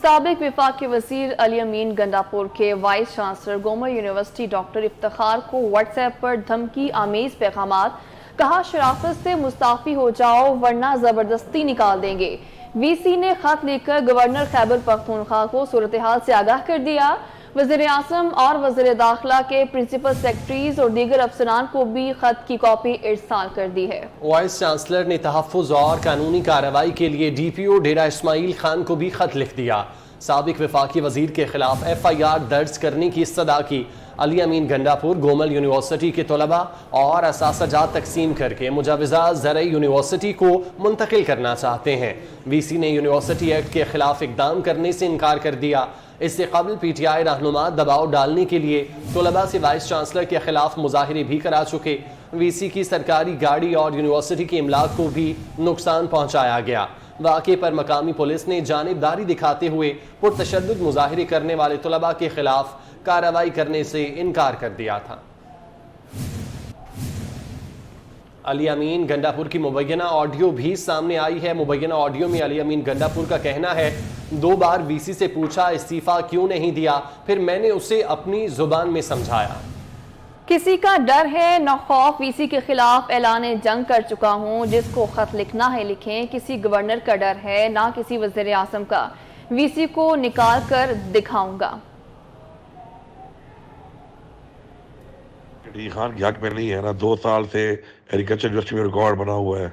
साबिक विफाकी वजीर अली अमीन गंडापुर के vice chancellor Gomal university doctor Iftikhar को व्हाट्सएप पर धमकी आमेज पैगामात, कहा शराफत से मुस्ताफी हो जाओ वरना जबरदस्ती निकाल देंगे। वीसी ने खत लिखकर गवर्नर खैबर पख्तूनख्वा को सूरत हाल से आगाह कर दिया। वज़ीर आज़म और वज़ीर दाखिला के प्रिंसिपल सेक्रेटरीज और दीगर अफसरान को भी खत की कॉपी इरसाल कर दी है। वाइस चांसलर ने तहफ़्फ़ुज़ और कानूनी कार्रवाई के लिए DPO डेरा इस्माइल खान को भी खत लिख दिया। साबिक वफाकी वजीर के खिलाफ FIR दर्ज करने की इस्तदा की। अली अमीन गंडापुर गोमल यूनिवर्सिटी के तलबा और असातिज़ा तकसीम करके मुजाविजा ज़रई यूनिवर्सिटी को मुंतकिल करना चाहते हैं। VC ने यूनिवर्सिटी एक्ट के खिलाफ इकदाम करने से इनकार कर दिया। इससे कबल PTI रहनुमा दबाव डालने के लिए तलबा से वाइस चांसलर के खिलाफ मुजाहिरे भी करा चुके। VC की सरकारी गाड़ी और यूनिवर्सिटी की इमलाक को भी नुकसान पहुंचाया गया। वाक़े पर मकामी पुलिस ने जानिबदारी दिखाते हुए पुरतशद्दुद मुजाहिरे करने वाले तलबा के खिलाफ कार्रवाई करने से इनकार कर दिया था। अली अमीन गंडापुर की मुबैना ऑडियो भी सामने आई है। मुबैना ऑडियो में अली अमीन गंडापुर का कहना है, 2 बार VC से पूछा इस्तीफा क्यों नहीं दिया, फिर मैंने उसे अपनी जुबान में समझाया। किसी का डर है न खौफ, VC के खिलाफ ऐलान जंग कर चुका हूँ। जिसको खत लिखना है लिखें। किसी गवर्नर का डर है ना किसी वज़ीर आज़म का। VC को निकाल कर दिखाऊंगा। खान के हक में नहीं है ना। 2 साल से एग्रीकल्चर यूनिवर्सिटी में रिकॉर्ड बना हुआ है,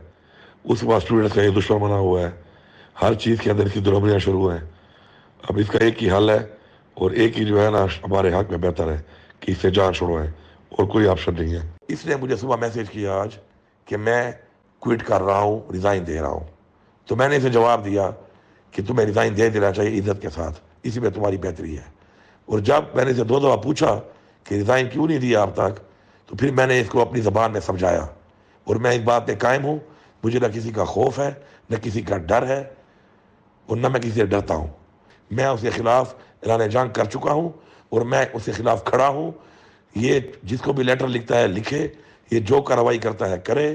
उसके बाद स्टूडेंट्स का एक दुश्मन बना हुआ है। हर चीज़ के अंदर इसकी दुर्बलियाँ शुरू हैं। अब इसका एक ही हल है और एक ही जो है ना हमारे हक में बेहतर है कि इससे जान छुड़वाएं और कोई ऑप्शन नहीं है। इसने मुझे सुबह मैसेज किया आज कि मैं क्विट कर रहा हूँ, रिज़ाइन दे रहा हूँ। तो मैंने इसे जवाब दिया कि तुम्हें रिज़ाइन दे देना चाहिए इज्जत के साथ, इसी में तुम्हारी बेहतरी है। और जब मैंने इसे 2 दफ़ा पूछा कि रिज़ाइन क्यों नहीं दिया अब तक, तो फिर मैंने इसको अपनी ज़बान में समझाया। और मैं इस बात पे कायम हूँ, मुझे न किसी का खौफ है न किसी का डर है और न मैं किसी से डरता हूँ। मैं उसके खिलाफ ऐलान जंग कर चुका हूँ और मैं उसके खिलाफ खड़ा हूँ। ये जिसको भी लेटर लिखता है लिखे, ये जो कार्रवाई करता है करे।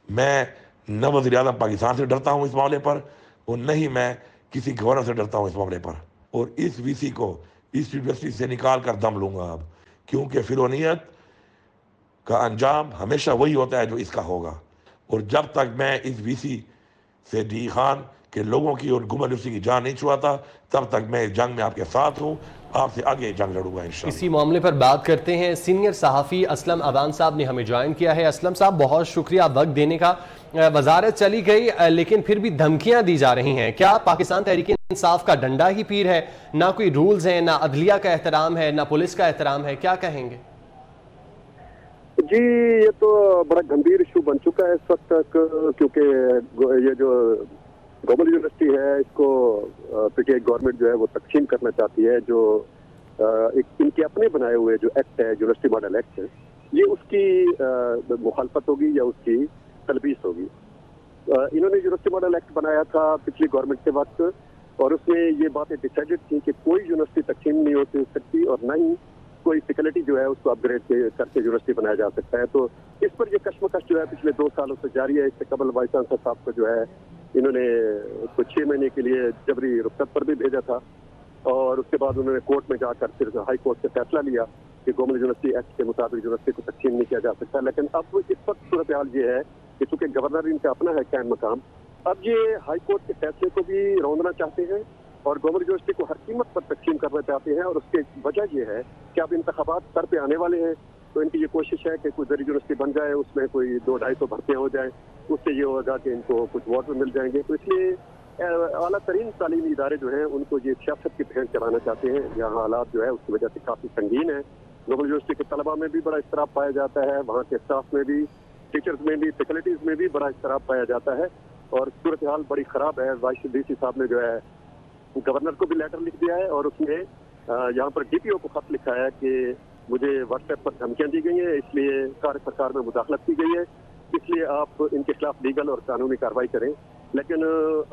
मैं न वज़ीर आज़म पाकिस्तान से डरता हूँ इस मामले पर और न ही मैं किसी गवर्नर से डरता हूँ इस मामले पर। और इस VC को इस यूनिवर्सिटी से निकाल कर दम लूँगा अब, क्योंकि फिरौनियत का अंजाम हमेशा वही होता है जो इसका होगा। और जब तक मैं इस VC से डी खान के लोगों की और गुमर यूनिवर्सिटी की जान नहीं छुड़ाता, तब तक मैं इस जंग में आपके साथ हूँ, आपसे आगे जंग लड़ूंगा इंशाअल्लाह। इसी मामले पर बात करते हैं। सीनियर सहाफ़ी असलम अवान साहब ने हमें ज्वाइन किया है। असलम साहब, बहुत शुक्रिया वक्त देने का। वजारत चली गई लेकिन फिर भी धमकियां दी जा रही हैं। क्या पाकिस्तान तहरीक इंसाफ का डंडा ही पीर है? ना कोई रूल्स हैं, ना अदलिया का एहतराम है, ना पुलिस का एहतराम है, क्या कहेंगे? जी, ये तो बड़ा गंभीर इशू बन चुका है इस वक्त तक, क्योंकि ये जो गवर्नमेंट यूनिवर्सिटी है इसको PTI गवर्नमेंट जो है वो तकसीम करना चाहती है। जो एक इनके अपने बनाए हुए जो एक्ट है, यूनिवर्सिटी मॉडल एक्ट है, ये उसकी मुखालफत होगी या उसकी तलबीस होगी। इन्होंने यूनिवर्सिटी मॉडल एक्ट बनाया था पिछली गवर्नमेंट के वक्त और उसमें ये बातें डिसाइडेड थी कि कोई यूनिवर्सिटी तकसीम नहीं हो सकती और न ही कोई फैकल्टी जो है उसको अपग्रेड करके यूनिवर्सिटी बनाया जा सकता है। तो इस पर ये कश्मकश जो है पिछले 2 सालों से जारी है। इससे कबल वाइस चांसलर साहब को जो है इन्होंने उसको 6 महीने के लिए जबरी रुखसत पर भी भेजा था और उसके बाद उन्होंने कोर्ट में जाकर फिर हाई कोर्ट से फैसला लिया कि गवर्नमेंट यूनिवर्सिटी एक्ट के मुताबिक यूनिवर्सिटी को तकसीम नहीं किया जा सकता। लेकिन अब इस वक्त सूरत हाल ये है कि चूंकि गवर्नर इनका अपना है कायम मकाम, अब ये हाई कोर्ट के फैसले को भी रौंदना चाहते हैं और गवर्नमेंट यूनिवर्सिटी को हर कीमत पर तकसीम करना चाहते हैं। और उसकी वजह यह है कि अब इंतखाबात सर पे आने वाले हैं, तो इनकी ये कोशिश है कि कोई जरी यूनिवर्सिटी बन जाए, उसमें कोई 200-250 भर्तियाँ हो जाए, उससे ये होगा कि इनको कुछ वोट मिल जाएंगे। तो इसलिए आला तरीन तालीमी इदारे जो हैं उनको ये सियासत की भेंट चलाना चाहते हैं। यहाँ हालात जो है उसकी वजह से काफ़ी संगीन है। गवर्नमेंट यूनिवर्सिटी के तलबा में भी बड़ा इसतराब पाया जाता है, वहाँ के स्टाफ में भी, टीचर्स में भी, फैकल्टीज में भी बड़ा इसतराब पाया जाता है और सूरत हाल बड़ी ख़राब है। वाइस DC साहब ने जो है गवर्नर को भी लेटर लिख दिया है और उसने यहाँ पर DPO को खत लिखा है कि मुझे व्हाट्सएप पर धमकियाँ दी गई हैं, इसलिए कार्य सरकार में मुदाखलत की गई है, इसलिए आप इनके खिलाफ लीगल और कानूनी कार्रवाई करें। लेकिन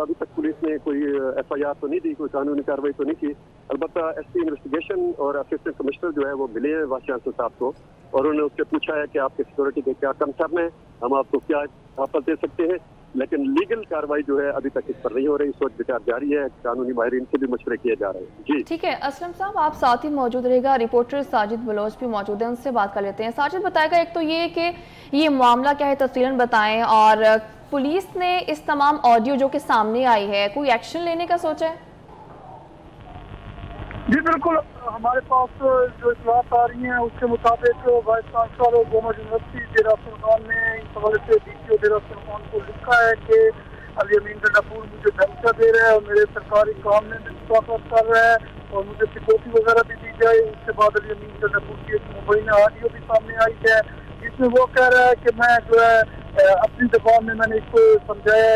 अभी तक पुलिस ने कोई FIR तो नहीं दी, कोई कानूनी कार्रवाई तो नहीं की। अलबत्ता SP इन्वेस्टिगेशन और असिस्टेंट कमिश्नर जो है वो मिले हैं वाइस चांसलर साहब को और उन्होंने उससे पूछा है कि आपके सिक्योरिटी के क्या कंसर्न है, हम आपको क्या तहफ़्फ़ुज़ दे सकते हैं। लेकिन लीगल कार्रवाई जो है अभी तक इस पर नहीं हो रही। सोच विचार जारी है, कानूनी माहिरीन से भी मशवरे किए जा रहे हैं। जी ठीक है असलम साहब, आप साथ ही मौजूद रहेगा। रिपोर्टर साजिद बलोच भी मौजूद है, उनसे बात कर लेते हैं। साजिद बताएगा एक तो ये कि ये मामला क्या है, तफसीलन बताएं, और पुलिस ने इस तमाम ऑडियो जो कि सामने आई है कोई एक्शन लेने का सोचा है? जी बिल्कुल, हमारे पास जो इतलात आ रही हैं उसके मुताबिक वाइस चांसलर और गोमा यूनिवर्सिटी डेरा सुल्तान ने इस हवाले से DPO डेरा सुल्तान को लिखा है कि अली अमीन गंडापुर मुझे धमकियां दे रहा है और मेरे सरकारी काम में मुखालफत कर रहा है और मुझे सिक्योरिटी वगैरह भी दी जाए। उसके बाद अली अमीन गंडापुर की एक मुंबई में ऑडियो भी सामने आई है, जिसमें वो कह रहा है कि मैं जो है अपनी जबान में मैंने इसको समझाया,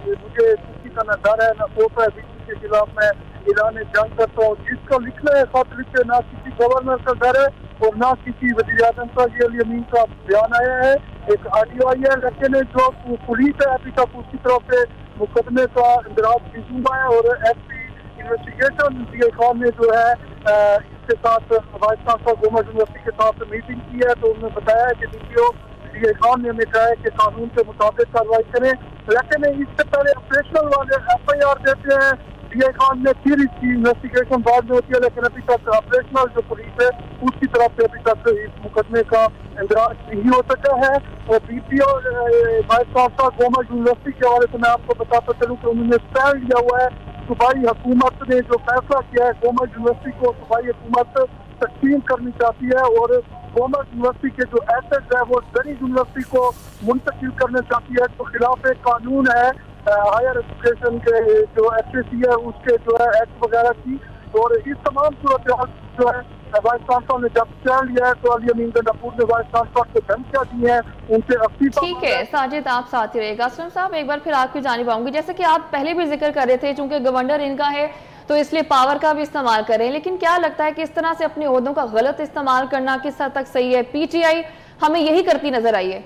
मुझे किसी का न डर है न खौफ है, बीजेपी के खिलाफ मैं ऐलान जंग करता हूँ। जिसका लिखना है खत लिखे, ना किसी गवर्नर का डर है और ना किसी वज़ीर आज़म का। ये अली अमीन का बयान आया है, एक ऑडियो आई है, लेकिन जो पुलिस है अभी तक उसकी तरफ से मुकदमे का इंदराज नहीं हुआ है और SP इन्वेस्टिगेशन DI खान ने जो है इसके साथ वाइस चांसलर गोमा यूनिवर्सिटी के साथ मीटिंग की है, तो उन्होंने बताया है कि DPO DI खान ने हमें कहा है कि कानून के मुताबिक कार्रवाई करें। लेकिन इससे पहले ऑपरेशनल वाले FIR देते हैं, DI खान ने फिर इसकी इन्वेस्टिगेशन बाद में होती है, लेकिन अभी तक ऑपरेशनल जो पुलिस है उसकी तरफ से अभी तक इस मुकदमे का इंदराज नहीं हो सका है। और DPO vice chancellor Goma university के हवाले से मैं आपको बताता चलूँ कि उन्होंने स्टैंड लिया हुआ है। सूबाई हुकूमत ने जो फैसला किया है, गोमा यूनिवर्सिटी को सूबाई हुकूमत तस्लीम करनी चाहती है और गोमा यूनिवर्सिटी के जो एसेट है वो दिल्ली यूनिवर्सिटी को मुंतकिल करना चाहती है। तो खिलाफ एक कानून है हायर एजुकेशन के जो HAC है उसके जो है एक्ट वगैरह की। और इस तमाम सूरत जो है वाइस चांसलर ने जब स्टैंड लिया है तो अली अमीन गंडापुर ने वाइस चांसलर को धमकियां दी हैं, उनसे ठीक है साजिद, आप साथ ही रहेगा। असलम साहब, एक बार फिर आपकी जानिब आऊंगी। जैसे कि आप पहले भी जिक्र कर रहे थे, चूंकि गवर्नर इनका है तो इसलिए पावर का भी इस्तेमाल करें, लेकिन क्या लगता है कि इस तरह से अपने ओहदों का गलत इस्तेमाल करना किस हद तक सही है? PTI हमें यही करती नजर आई है।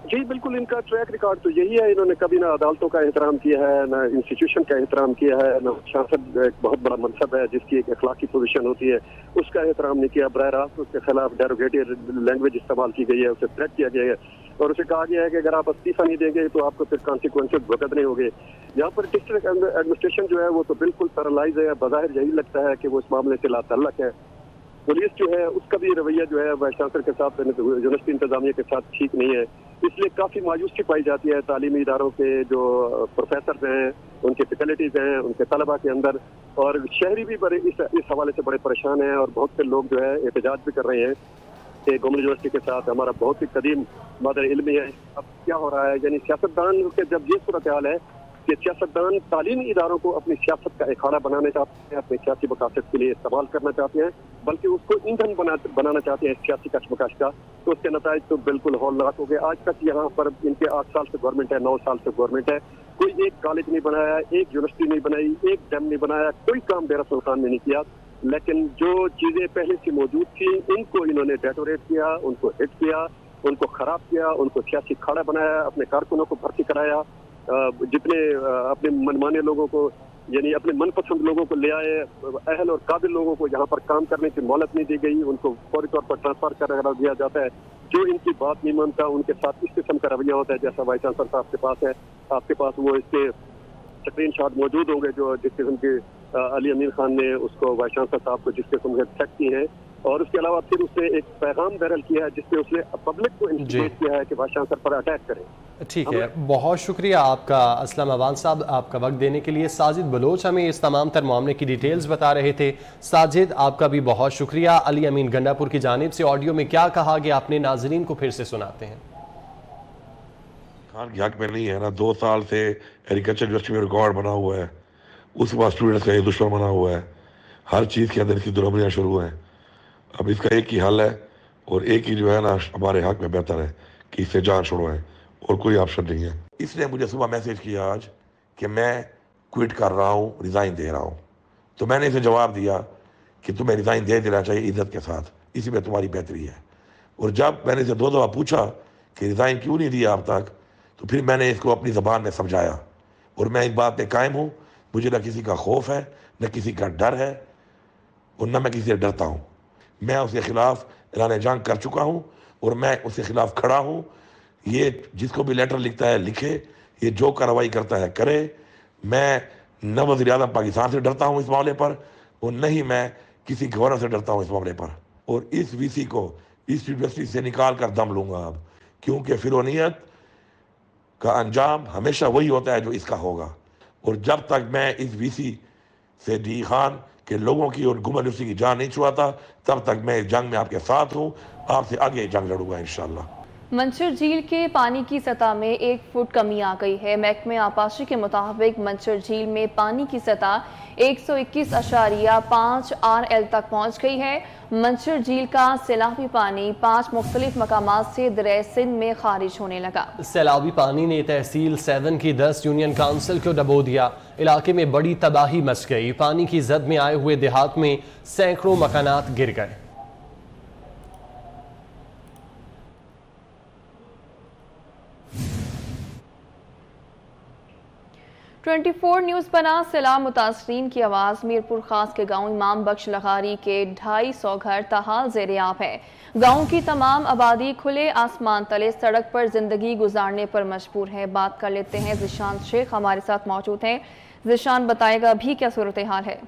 जी बिल्कुल, इनका ट्रैक रिकॉर्ड तो यही है। इन्होंने कभी ना अदालतों का एहतराम किया है, ना इंस्टीट्यूशन का एहतराम किया है, ना शासन एक बहुत बड़ा मनसब है जिसकी एक अखलाकी पोजीशन होती है उसका एहतराम नहीं किया। बरह रास्त उसके खिलाफ डेरोगेटिव लैंग्वेज इस्तेमाल की गई है, उसे थ्रेट किया गया है और उसे कहा गया है कि अगर आप इस्तीफा नहीं देंगे तो आपको फिर कॉन्सिक्वेंसेस भुगतने होंगे। यहाँ पर डिस्ट्रिक्ट एडमिनिस्ट्रेशन जो है वो तो बिल्कुल पैरालाइज है। बज़ाहिर यही लगता है कि वो इस मामले से लातल्लक है। पुलिस जो है उसका भी रवैया जो है वाइस चांसलर के साथ, यूनिवर्सिटी इंतजामिया के साथ ठीक नहीं है, इसलिए काफ़ी मायूसी पाई जाती है तालीमी इदारों के जो प्रोफेसर हैं, उनके फैकल्टीज हैं, उनके तलबा के अंदर। और शहरी भी बड़े इस हवाले से बड़े परेशान हैं और बहुत से लोग जो है एहतजाज भी कर रहे हैं कि गोमा यूनिवर्सिटी के साथ हमारा बहुत ही कदीम मादर इल्मी है। अब क्या हो रहा है, यानी सियासतदान के जब ये सूरत हाल है कि सियासतदान तालीमी इदारों को अपनी सियासत का अखाड़ा बनाना चाहते हैं, अपने सियासी मकासद के लिए इस्तेमाल करना चाहते हैं, बल्कि उसको ईंधन बनाना चाहते हैं सियासी कशमकश का, तो उसके नताइज तो बिल्कुल हौलनाक हो गए। आज तक यहाँ पर इनके 8 साल से गवर्नमेंट है, 9 साल से गवर्नमेंट है, कोई एक कॉलेज नहीं बनाया, एक यूनिवर्सिटी नहीं बनाई, एक डैम नहीं बनाया, कोई काम डेरा सुल्तान ने नहीं किया। लेकिन जो चीज़ें पहले से मौजूद थी उनको इन्होंने डेकोरेट किया, उनको हिट किया, उनको खराब किया, उनको सियासी खाड़ा बनाया, अपने कारकुनों को भर्ती कराया, जितने अपने मनमाने लोगों को यानी अपने मनपसंद लोगों को ले आए, अहल और काबिल लोगों को यहाँ पर काम करने की मोहलत नहीं दी गई, उनको फौरी तौर पर ट्रांसफर करा दिया जाता है। जो इनकी बात नहीं मानता उनके साथ इस किस्म का रवैया होता है। जैसा वाइस चांसलर साहब के पास है, आपके पास वो इसके स्क्रीन शॉट मौजूद होंगे जो जिस किस्म के अली अमीन खान ने उसको वाइस चांसलर साहब को जिस किस्म के थ्रेट की है, और उसके अलावा फिर उसने एक पैगाम वायरल किया है जिसमें उसने पब्लिक को इंस्टिगेट किया है कि वाइस चांसलर पर अटैक करें। ठीक है, बहुत शुक्रिया आपका असलम अवान साहब, आपका वक्त देने के लिए। साजिद बलोच हमें इस तमाम तर मामले की डिटेल्स बता रहे थे। साजिद, आपका भी बहुत शुक्रिया। अली अमीन गंडापुर की जानिब से ऑडियो में क्या कहा गया अपने नाजरीन को फिर से सुनाते हैं। खान के हक में नहीं है ना, 2 साल से एग्रीकल्चर यूनिवर्सिटी में रिकॉर्ड बना हुआ है, उस बाद स्टूडेंट्स का ये दुश्मन बना हुआ है, हर चीज़ के अंदर इसकी दुरबरियाँ शुरू हैं। अब इसका एक ही हल है और एक ही जो है ना हमारे हक में बेहतर है कि इससे जान छुड़वाएं और कोई ऑप्शन नहीं है। इसने मुझे सुबह मैसेज किया आज कि मैं क्विट कर रहा हूँ, रिज़ाइन दे रहा हूँ। तो मैंने इसे जवाब दिया कि तुम्हें रिज़ाइन दे देना चाहिए इज्जत के साथ, इसी में तुम्हारी बेहतरी है। और जब मैंने इसे 2 दफ़ा पूछा कि रिज़ाइन क्यों नहीं दिया अब तक, तो फिर मैंने इसको अपनी ज़बान में समझाया और मैं इस बात पे कायम हूँ। मुझे न किसी का खौफ है, न किसी का डर है और न मैं किसी से डरता हूँ। मैं उसके ख़िलाफ़ ऐलान जंग कर चुका हूँ और मैं उसके ख़िलाफ़ खड़ा हूँ ये जिसको भी लेटर लिखता है लिखे, ये जो कार्रवाई करता है करे। मैं न वज़ीर आज़म पाकिस्तान से डरता हूँ इस मामले पर, और न ही मैं किसी गवर्नर से डरता हूँ इस मामले पर। और इस वीसी को इस यूनिवर्सिटी से निकाल कर दम लूंगा अब, क्योंकि फिरौनियत का अंजाम हमेशा वही होता है जो इसका होगा। और जब तक मैं इस वीसी से डी खान के लोगों की और गुमन यूनिवर्सिटी की जान नहीं छुड़ाता, तब तक मैं इस जंग में आपके साथ हूँ, आपसे आगे जंग लड़ूंगा इंशाल्लाह। मंचर झील के पानी की सतह में 1 फुट कमी आ गई है। महकमे आबपाशी के मुताबिक मंचर झील में पानी की सतह 121.5 RL तक पहुंच गई है। मंचर झील का सैलाबी पानी 5 मुख्तलिफ मकामात से दरिया सिंध में खारिज होने लगा। सैलाबी पानी ने तहसील 7 की 10 यूनियन काउंसिल को डबो दिया। इलाके में बड़ी तबाही मच गई। पानी की जद में आए हुए देहात में सैकड़ों मकानात गिर गए। ट्वेंटी 4 न्यूज़ बना सैलाब मुतासरीन की आवाज़। मीरपुर खास के गांव इमाम बख्श लगारी के 250 घर ताहाल ज़ेर-ए-आब है। गांव की तमाम आबादी खुले आसमान तले सड़क पर जिंदगी गुजारने पर मजबूर है। बात कर लेते हैं ज़िशान शेख हमारे साथ मौजूद हैं। ज़िशान, बताएगा अभी क्या सूरत हाल है?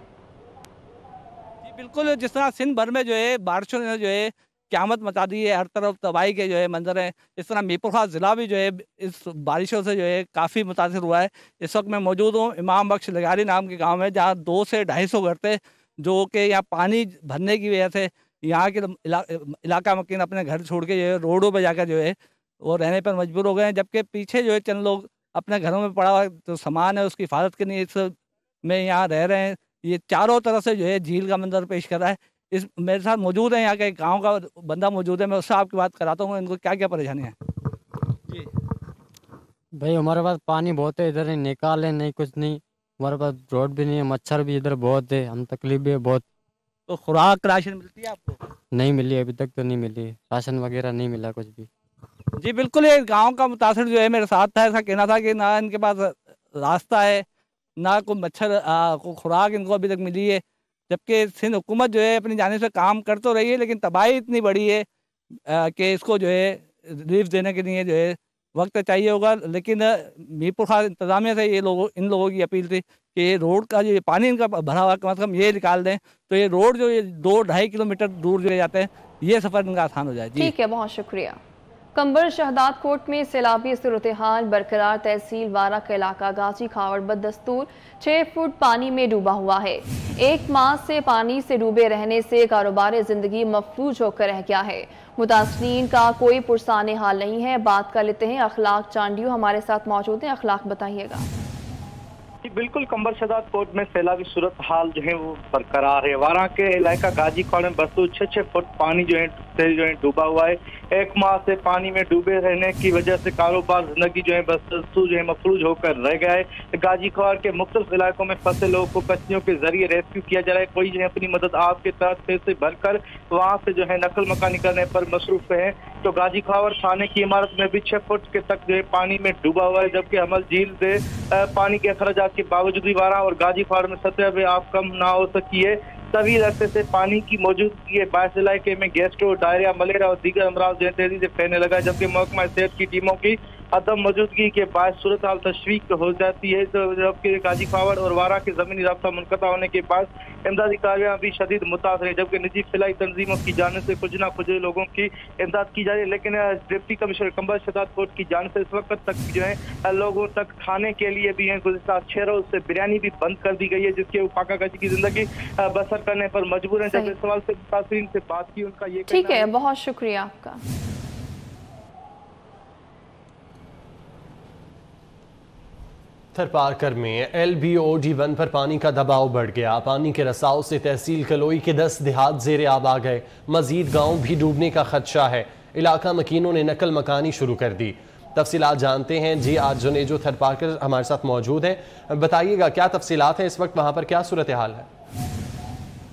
जी बिल्कुल, जिस तरह सिंध भर में जो है बारिशों ने जो है क़यामत मचा दी है, हर तरफ तबाही के जो है मंजर हैं। इस तरह मीरपुर खास ज़िला भी जो है इस बारिशों से जो है काफ़ी मुतासिर हुआ है। इस वक्त मैं मौजूद हूँ इमाम बख्श लगारी नाम के गांव में, जहाँ 200 से 250 घर थे जो कि यहाँ पानी भरने की वजह से यहाँ के इलाका मकीन अपने घर छोड़ के जो है रोडों पर जाकर जो है वो रहने पर मजबूर हो गए हैं। जबकि पीछे जो है चंद लोग अपने घरों में पड़ा हुआ जो सामान है उसकी हिफाजत के लिए इस में यहाँ रह रहे हैं। ये चारों तरफ से जो है झील का मंजर पेश कर रहा है। इस मेरे साथ मौजूद है यहाँ के गांव का बंदा मौजूद है, मैं उससे आपकी बात कराता हूँ इनको क्या क्या परेशानी है। जी भाई, हमारे पास पानी बहुत है, इधर निकाल है नहीं, कुछ नहीं। हमारे पास रोड भी नहीं है, मच्छर भी इधर बहुत है, हम तकलीफ भी है बहुत। तो खुराक राशन मिलती है आपको? नहीं मिली, अभी तक तो नहीं मिली, राशन वगैरह नहीं मिला कुछ भी। जी बिल्कुल, ये गाँव का मुतासिर जो है मेरे साथ था, ऐसा कहना था कि ना इनके पास रास्ता है ना कोई मच्छर को खुराक इनको अभी तक मिली है। जबकि सिंध हुकूमत जो है अपनी जानिब से काम कर तो रही है, लेकिन तबाही इतनी बड़ी है कि इसको जो है रिलीफ देने के लिए जो है वक्त चाहिए होगा। लेकिन मीरपुर खास इंतज़ामिया से इन लोगों की अपील थी कि ये रोड का जो पानी इनका भरा हुआ कम से कम ये निकाल दें, तो ये रोड जो ये 2-2.5 किलोमीटर दूर जो जाते हैं ये सफ़र इनका आसान हो जाए। ठीक है, बहुत शुक्रिया। कंबर शहदाद कोट में सैलाबी सूरत हाल बरकरार। तहसील वारा का इलाका गाजी खावर बदस्तूर 6 फुट पानी में डूबा हुआ है। 1 माह से पानी से डूबे रहने से कारोबार जिंदगी मफलूज होकर रह गया है। मुतासरीन का कोई पुरसाने हाल नहीं है। बात कर लेते हैं अखलाक चांडियो हमारे साथ मौजूद हैं। अखलाक, बताइएगा। बिल्कुल, कंबर शहदाद कोट में सैलाबी सूरत हाल जो है वो बरकरार है। वारा के इलाका गाजी खावर में बस्तूर 6 फुट पानी जो है डूबा हुआ है। 1 माह से पानी में डूबे रहने की वजह से कारोबार जिंदगी जो है बस्तूर जो है मफलूज होकर रह गया है। गाजी खावर के मुख्तलिफ इलाकों में फंसे लोगों को कश्तियों के जरिए रेस्क्यू किया जा रहा है। कोई जो है अपनी मदद आपके तहत पैसे भरकर वहाँ से जो है नकल मकानी करने पर मसरूफ है। तो गाजी खावर थाने की इमारत में भी 6 फुट के तक जो है पानी में डूबा हुआ है। जबकि अमल झील से पानी के अखराजात के बावजूद भी वारा और गाजी खावर में सतह पे आप कम ना हो सकी है। तवील अरसे से पानी की मौजूदगी बायस इलाके में गैस्ट्रो, डायरिया, मलेरिया और दीगर अमराज तेजी से फैलने लगा। जबकि महकमा सेहत की टीमों की अदम मौजूदगी के बाद सूरत हाल तशवीक हो जाती है। तो जबकि गाजी खावर और वारा के जमीनी रास्ता मुनक़ता होने के बाद इमदादी कार्रवाई भी शदीद मुतासर है। जबकि निजी फलाई तंजीमों की जाने से कुछ ना कुछ लोगों की इमदाद की जा रही है। लेकिन डिप्टी कमिश्नर कंबर शहदाद कोट की जाने से इस वक्त तक जो है लोगों तक खाने के लिए भी है गुज़िश्ता 6 रोज से बिरयानी भी बंद कर दी गई है, जिसके फाका कशी की जिंदगी बसर करने पर मजबूर है। जब इस सवाल से मुतासरीन से बात की, उनका ये ठीक है, बहुत शुक्रिया आपका। थरपारकर में LBOD1 पर पानी का दबाव बढ़ गया। पानी के रसाव से तहसील कलोई के 10 देहात ज़ेर-ए-आब आ गए। मजीद गांव भी डूबने का खदशा है। इलाका मकीनों ने नकल मकानी शुरू कर दी। तफसीलात जानते हैं। जी, आज जुनेजो थरपारकर हमारे साथ मौजूद हैं। बताइएगा क्या तफसीलात हैं, इस वक्त वहाँ पर क्या सूरत हाल है?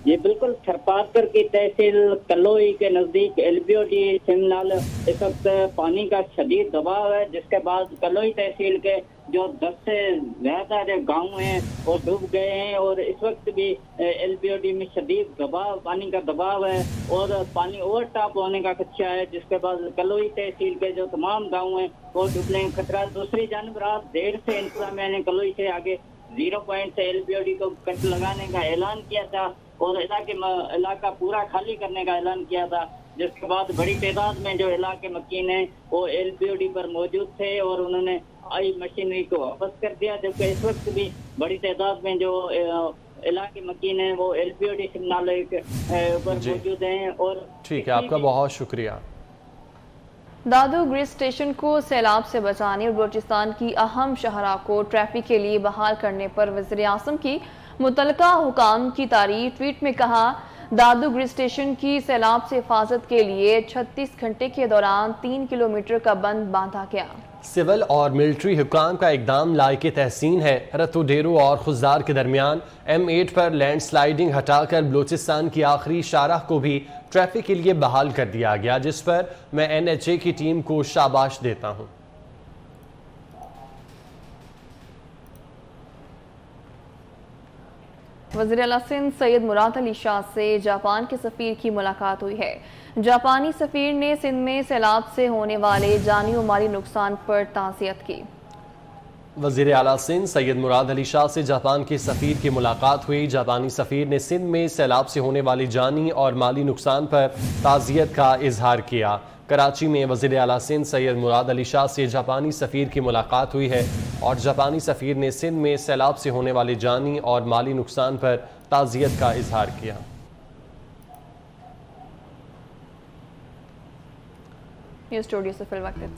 ये बिल्कुल थरपारकर की तहसील कलोई के नजदीक LBOD सिमनाल इस वक्त पानी का शदीद दबाव है, जिसके बाद कलोई तहसील के जो 10 से ज्यादा जो गांव हैं वो डूब गए हैं और इस वक्त भी LBOD में शदीद दबाव, पानी का दबाव है और पानी ओवरटॉप होने का खदशा है, जिसके बाद कलोई तहसील के जो तमाम गांव हैं वो डूबने का खतरा। दूसरी जानब रात देर से इंतजामिया ने कलोई से आगे 0 पॉइंट से LBOD को कट लगाने का ऐलान किया था और इलाका पूरा खाली करने का ऐलान किया था, जिसके बाद बड़ी तादाद में जो इलाके मकीन हैं वो LBOD पर मौजूद थे और उन्होंने आई मशीनरी को वापस कर दिया, जबकि इस वक्त भी बड़ी तादाद में जो इलाके मकीन हैं वो LBOD सिग्नालय पर मौजूद हैं। और ठीक है, आपका बहुत शुक्रिया। दादू ग्रिड स्टेशन को सैलाब से बचाने और बलूचिस्तान की अहम शहरा को ट्रैफिक के लिए बहाल करने पर वज़ीर आज़म की मुतल्लिका हुकाम की तारीफ। ट्वीट में कहा, दादू ग्रिड स्टेशन की सैलाब से हिफाजत के लिए 36 घंटे के दौरान 3 किलोमीटर का बंद बांधा गया। सिविल और मिलिट्री हुकाम का इकदाम लायक तहसीन है। रत्तो डेरो और खुजदार के दरमियान M8 पर लैंड स्लाइडिंग हटाकर बलूचिस्तान की आखिरी शाहराह को भी ट्रैफिक के लिए बहाल कर दिया गया, जिस पर मैं NHA की टीम को शाबाश देता हूँ। वज़ीर आला सिंध सैयद मुराद अली शाह से जापान के सफ़ीर की मुलाकात हुई है। जापानी सफ़ीर ने सिंध में सैलाब से होने वाले जानी और माली नुकसान पर ताज़ियत की। वज़ीर आला सिंध सैयद मुराद अली शाह से जापान के सफ़ीर की मुलाकात हुई। जापानी सफ़ीर ने सिंध में सैलाब से होने वाली जानी और माली नुकसान पर ताज़ियत का इजहार किया। कराची में वज़ीर आला सिंध सैयद मुराद अली शाह से जापानी सफ़ीर की मुलाकात हुई है और जापानी सफ़ीर ने सिंध में सैलाब से होने वाली जानी और माली नुकसान पर ताज़ियत का इजहार किया। न्यूज़ स्टूडियो से फिल वक्त